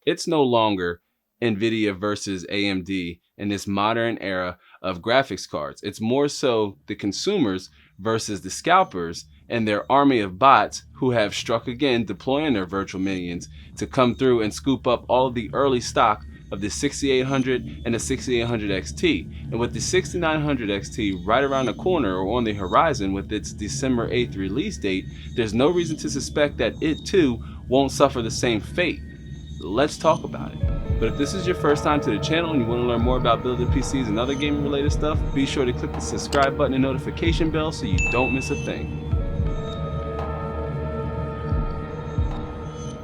It's no longer NVIDIA versus AMD in this modern era of graphics cards. It's more so the consumers versus the scalpers and their army of bots who have struck again, deploying their virtual minions to come through and scoop up all of the early stock of the 6800 and the 6800 XT. And with the 6900 XT right around the corner or on the horizon with its December 8th release date, there's no reason to suspect that it too won't suffer the same fate. Let's talk about it. But if this is your first time to the channel and you want to learn more about building PCs and other gaming related stuff, be sure to click the subscribe button and notification bell so you don't miss a thing.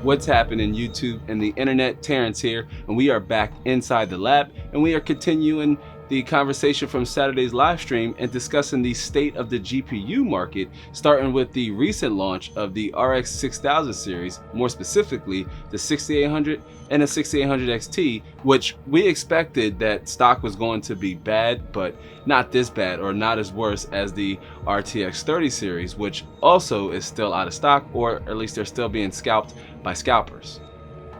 What's happening, YouTube and the internet? Terrence here, and we are back inside the lab, and we are continuing the conversation from Saturday's live stream and discussing the state of the GPU market, starting with the recent launch of the RX 6000 series, more specifically the 6800 and the 6800 XT, which we expected that stock was going to be bad, but not this bad or not as worse as the RTX 30 series, which also is still out of stock, or at least they're still being scalped by scalpers.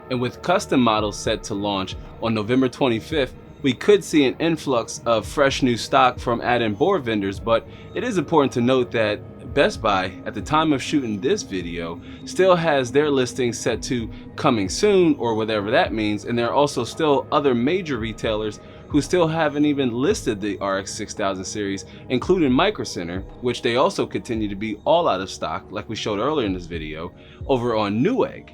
And with custom models set to launch on November 25th, we could see an influx of fresh new stock from add-in board vendors, but it is important to note that Best Buy, at the time of shooting this video, still has their listing set to coming soon, or whatever that means, and there are also still other major retailers who still haven't even listed the RX 6000 series, including Micro Center, which they also continue to be all out of stock, like we showed earlier in this video, over on Newegg.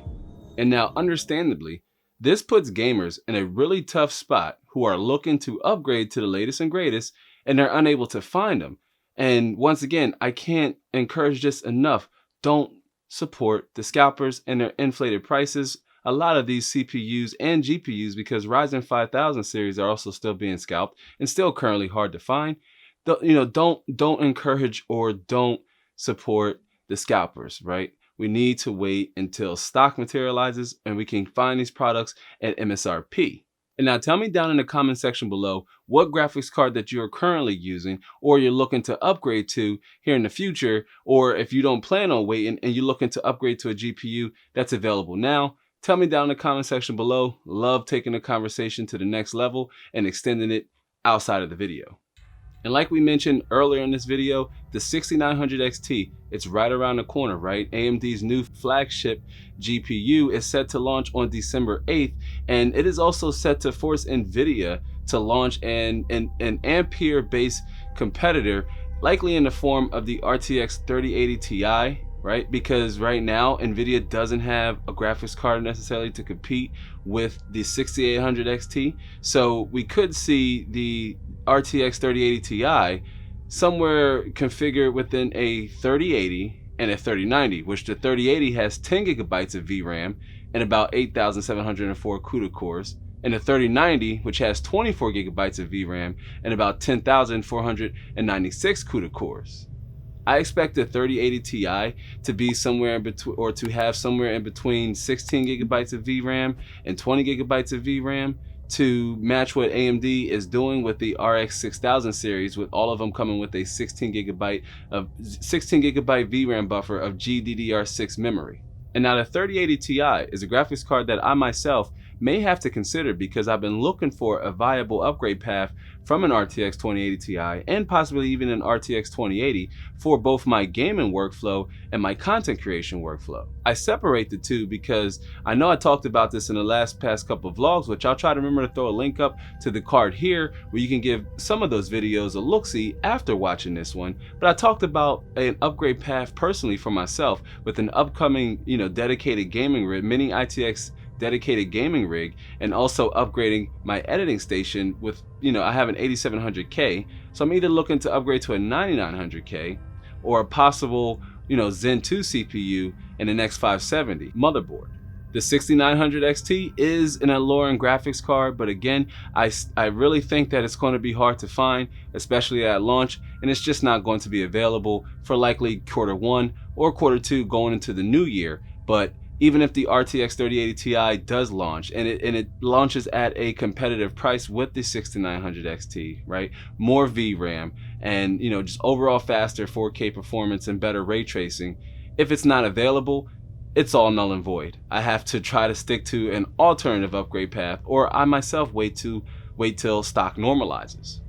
And now, understandably, this puts gamers in a really tough spot who are looking to upgrade to the latest and greatest, and they're unable to find them. And once again, I can't encourage this enough. Don't support the scalpers and their inflated prices. A lot of these CPUs and GPUs, because Ryzen 5000 series are also still being scalped and still currently hard to find. Don't encourage or don't support the scalpers, right? We need to wait until stock materializes and we can find these products at MSRP. And now tell me down in the comment section below what graphics card that you're currently using or you're looking to upgrade to here in the future, or if you don't plan on waiting and you're looking to upgrade to a GPU that's available now. Tell me down in the comment section below. Love taking the conversation to the next level and extending it outside of the video. And like we mentioned earlier in this video, the 6900 XT, it's right around the corner, right? AMD's new flagship GPU is set to launch on December 8th, and it is also set to force NVIDIA to launch an Ampere-based competitor, likely in the form of the RTX 3080 Ti, right? Because right now, NVIDIA doesn't have a graphics card necessarily to compete with the 6800 XT. So we could see the RTX 3080 Ti somewhere configured within a 3080 and a 3090, which the 3080 has 10 gigabytes of VRAM and about 8,704 CUDA cores, and the 3090, which has 24 gigabytes of VRAM and about 10,496 CUDA cores. I expect the 3080 Ti to be somewhere in between, or to have somewhere in between 16 gigabytes of VRAM and 20 gigabytes of VRAM to match what AMD is doing with the RX 6000 series, with all of them coming with a 16 gigabyte VRAM buffer of GDDR6 memory. And now the 3080 Ti is a graphics card that I myself may have to consider because I've been looking for a viable upgrade path from an RTX 2080 Ti and possibly even an RTX 2080 for both my gaming workflow and my content creation workflow. I separate the two because I know I talked about this in the past couple of vlogs, which I'll try to remember to throw a link up to the card here where you can give some of those videos a look-see after watching this one. But I talked about an upgrade path personally for myself with an upcoming, dedicated gaming rig, mini ITX dedicated gaming rig, and also upgrading my editing station with, I have an 8700K, so I'm either looking to upgrade to a 9900K or a possible, Zen 2 CPU and an X570 motherboard. The 6900 XT is an alluring graphics card, but again, I really think that it's going to be hard to find, especially at launch, and it's just not going to be available for likely Q1 or Q2 going into the new year. But even if the RTX 3080 Ti does launch, and it launches at a competitive price with the 6900 XT, right? More VRAM and just overall faster 4K performance and better ray tracing. If it's not available, it's all null and void. I have to try to stick to an alternative upgrade path, or I myself wait till stock normalizes.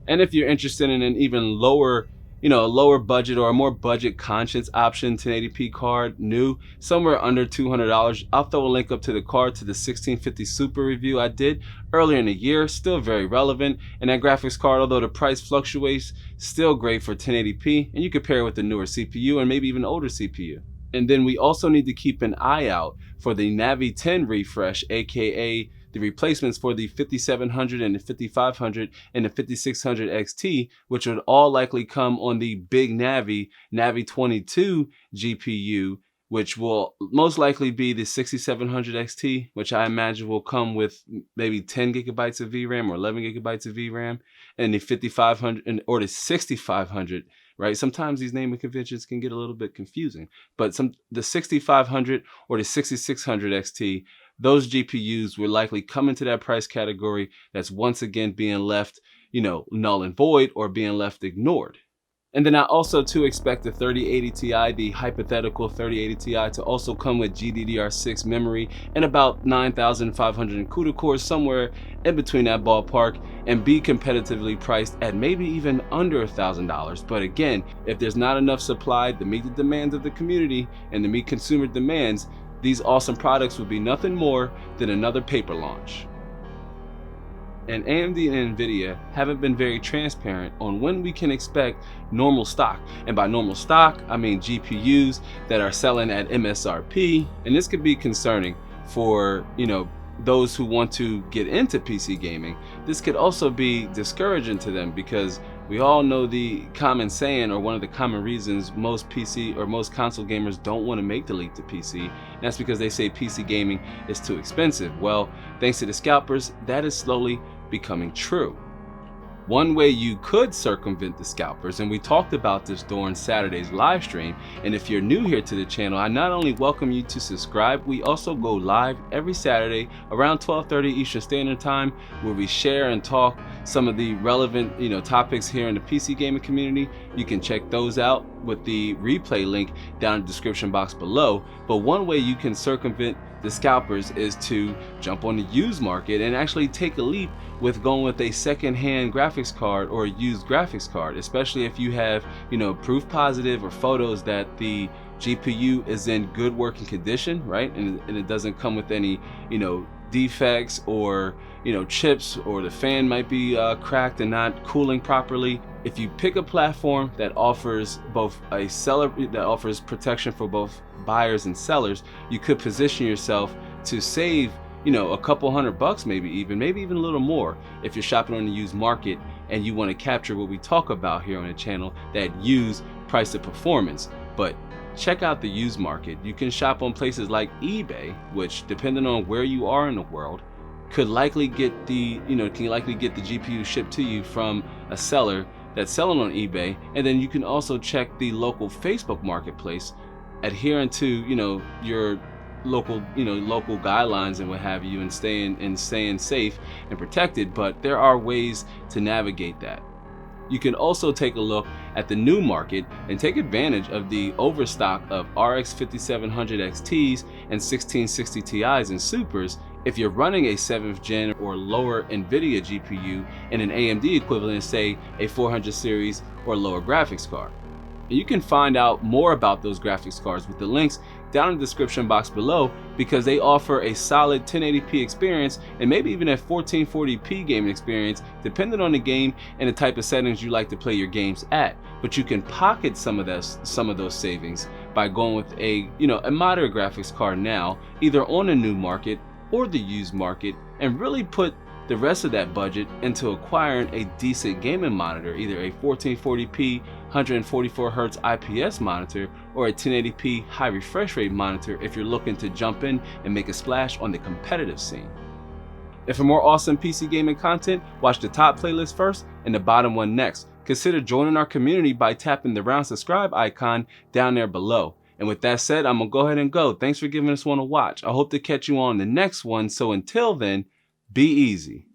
And if you're interested in an even lower, a lower budget or a more budget conscious option 1080p card, new, somewhere under $200, I'll throw a link up to the card to the 1650 Super review I did earlier in the year, still very relevant. And that graphics card, although the price fluctuates, still great for 1080p, and you can pair it with the newer CPU and maybe even older CPU. And then we also need to keep an eye out for the Navi 10 refresh, aka the replacements for the 5700 and the 5500 and the 5600 XT, which would all likely come on the big Navi 22 GPU, which will most likely be the 6700 XT, which I imagine will come with maybe 10 gigabytes of VRAM or 11 gigabytes of VRAM, and the 5500 or the 6500. Right? Sometimes these naming conventions can get a little bit confusing, but the 6500 or the 6600 XT, those GPUs will likely come into that price category that's once again being left, null and void or being left ignored. And then I also too expect the 3080 Ti, the hypothetical 3080 Ti, to also come with GDDR6 memory and about 9,500 CUDA cores, somewhere in between that ballpark, and be competitively priced at maybe even under $1,000. But again, if there's not enough supply to meet the demands of the community and to meet consumer demands, these awesome products would be nothing more than another paper launch. And AMD and Nvidia haven't been very transparent on when we can expect normal stock. And by normal stock, I mean GPUs that are selling at MSRP. And this could be concerning for, those who want to get into PC gaming. This could also be discouraging to them because we all know the common saying, or one of the common reasons most PC or most console gamers don't want to make the leap to PC. And that's because they say PC gaming is too expensive. Well, thanks to the scalpers, that is slowly becoming true. One way you could circumvent the scalpers, and we talked about this during Saturday's live stream, and if you're new here to the channel, I not only welcome you to subscribe, we also go live every Saturday around 12:30 Eastern Standard Time, where we share and talk some of the relevant topics here in the PC gaming community. You can check those out with the replay link down in the description box below. But one way you can circumvent the scalpers is to jump on the used market and actually take a leap with going with a second-hand graphics card or a used graphics card, especially if you have proof positive or photos that the GPU is in good working condition, right? And it doesn't come with any defects or chips, or the fan might be cracked and not cooling properly. If you pick a platform that offers protection for both buyers and sellers, you could position yourself to save a couple $100, maybe even a little more, if you're shopping on the used market and you want to capture what we talk about here on the channel, that used price to performance. But check out the used market. You can shop on places like eBay, which, depending on where you are in the world, could likely get the GPU shipped to you from a seller that's selling on eBay. And then you can also check the local Facebook marketplace, adhering to your local guidelines and what have you, and staying safe and protected. But there are ways to navigate that. You can also take a look at the new market and take advantage of the overstock of RX 5700 XTs and 1660 Ti's and Supers if you're running a 7th gen or lower NVIDIA GPU and an AMD equivalent, say a 400 series or lower graphics card. And you can find out more about those graphics cards with the links down in the description box below, because they offer a solid 1080p experience and maybe even a 1440p gaming experience, depending on the game and the type of settings you like to play your games at. But you can pocket some of those savings by going with a moderate graphics card now, either on the new market or the used market, and really put the rest of that budget into acquiring a decent gaming monitor, either a 1440p 144Hz IPS monitor or a 1080p high refresh rate monitor if you're looking to jump in and make a splash on the competitive scene. And for more awesome PC gaming content, watch the top playlist first and the bottom one next. Consider joining our community by tapping the round subscribe icon down there below. And with that said, I'm gonna go ahead and go. Thanks for giving us one a watch. I hope to catch you on the next one. So until then, be easy.